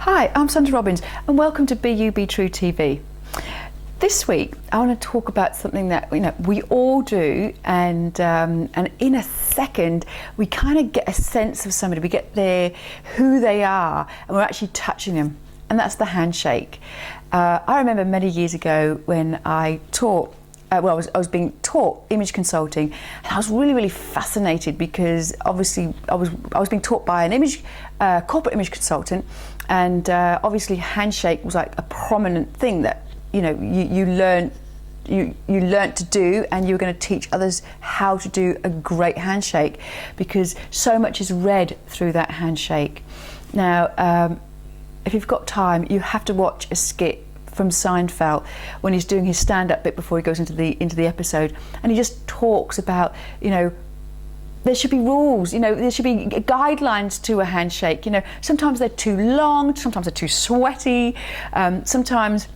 Hi, I'm Sandra Robbins and welcome to Be True TV. This week I want to talk about something that we all do, and in a second we kind of get a sense of somebody, we get who they are, and we're actually touching them, and that's the handshake. I remember many years ago when I taught I was being taught image consulting, and I was really fascinated because obviously I was being taught by an corporate image consultant, and obviously handshake was like a prominent thing that you learned to do, and you were going to teach others how to do a great handshake because so much is read through that handshake. Now, if you've got time, you have to watch a skit from Seinfeld when he's doing his stand-up bit before he goes into the episode, and he just talks about there should be rules, there should be guidelines to a handshake. Sometimes they're too long, sometimes they're too sweaty, sometimes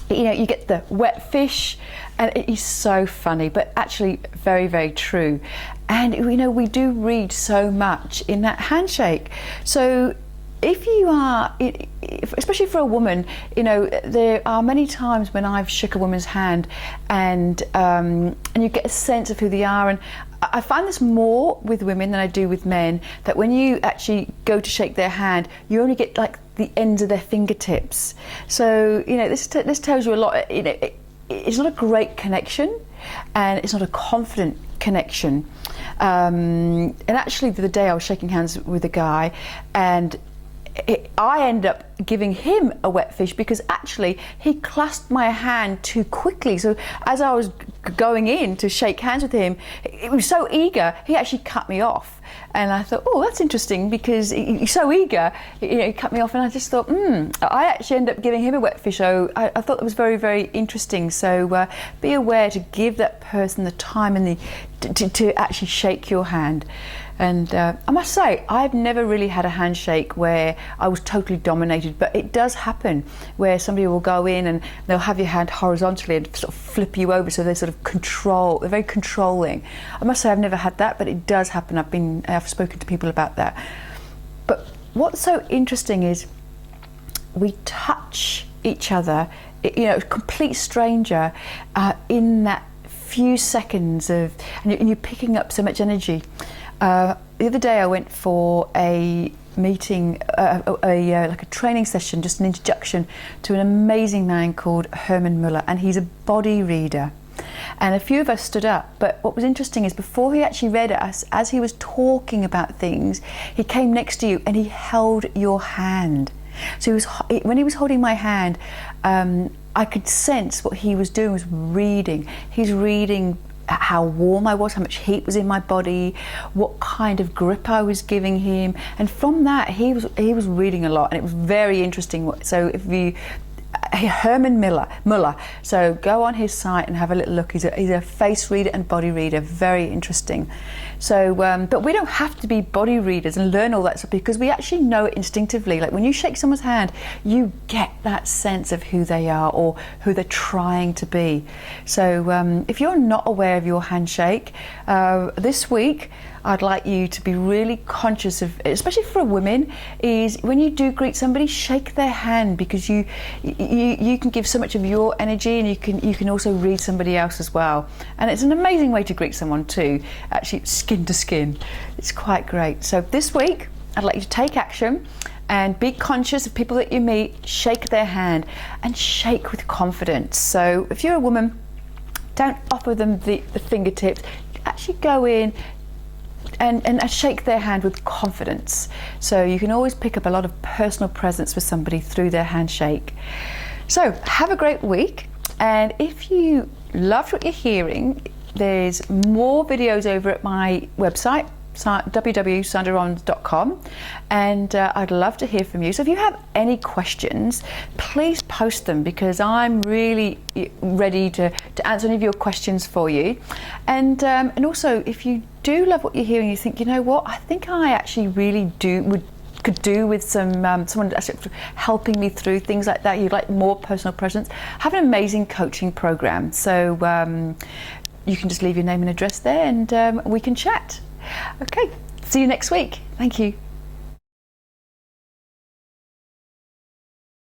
you get the wet fish, and it is so funny, but actually very true. And we do read so much in that handshake. So if you are, especially for a woman, there are many times when I've shook a woman's hand, and you get a sense of who they are. And I find this more with women than I do with men, that when you actually go to shake their hand, you only get like the ends of their fingertips. So this tells you a lot. It's not a great connection, and it's not a confident connection. And actually, the other day I was shaking hands with a guy, and I ended up giving him a wet fish because actually he clasped my hand too quickly. So as I was going in to shake hands with him, he was so eager, he actually cut me off. And I thought, oh, that's interesting, because he's so eager, he cut me off. And I just thought, I actually ended up giving him a wet fish. So I thought that was very interesting. So be aware to give that person the time and to actually shake your hand. And I must say, I've never really had a handshake where I was totally dominated, but it does happen where somebody will go in and they'll have your hand horizontally and sort of flip you over, so they're they're very controlling. I must say I've never had that, but it does happen. I've spoken to people about that. But what's so interesting is we touch each other, a complete stranger, in that few seconds and you're picking up so much energy. The other day I went for a meeting, like a training session, just an introduction to an amazing man called Herman Muller, and he's a body reader. And a few of us stood up, but what was interesting is before he actually read us, as he was talking about things, he came next to you and he held your hand. So when he was holding my hand, I could sense what he was doing was reading. He's reading how warm I was, how much heat was in my body, what kind of grip I was giving him, and from that he was reading a lot, and it was very interesting. So Herman Muller, so go on his site and have a little look. He's a face reader and body reader, very interesting. So but we don't have to be body readers and learn all that stuff, because we actually know it instinctively. Like when you shake someone's hand, you get that sense of who they are or who they're trying to be. So if you're not aware of your handshake, this week I'd like you to be really conscious of, especially for women, is when you do greet somebody, shake their hand, because you can give so much of your energy, and you can also read somebody else as well. And it's an amazing way to greet someone too, actually skin to skin. It's quite great. So this week I'd like you to take action and be conscious of people that you meet, shake their hand, and shake with confidence. So if you're a woman, don't offer them the fingertips, actually go in and shake their hand with confidence. So you can always pick up a lot of personal presence with somebody through their handshake. So have a great week, and if you loved what you're hearing, there's more videos over at my website, www.sandrarobbins.com, and I'd love to hear from you. So if you have any questions, please post them, because I'm really ready to answer any of your questions for you. And also, if you do love what you're hearing, you think, I think I actually really could do with someone actually helping me through things like that, you'd like more personal presence, have an amazing coaching program. So you can just leave your name and address there, and we can chat. Okay, see you next week. Thank you.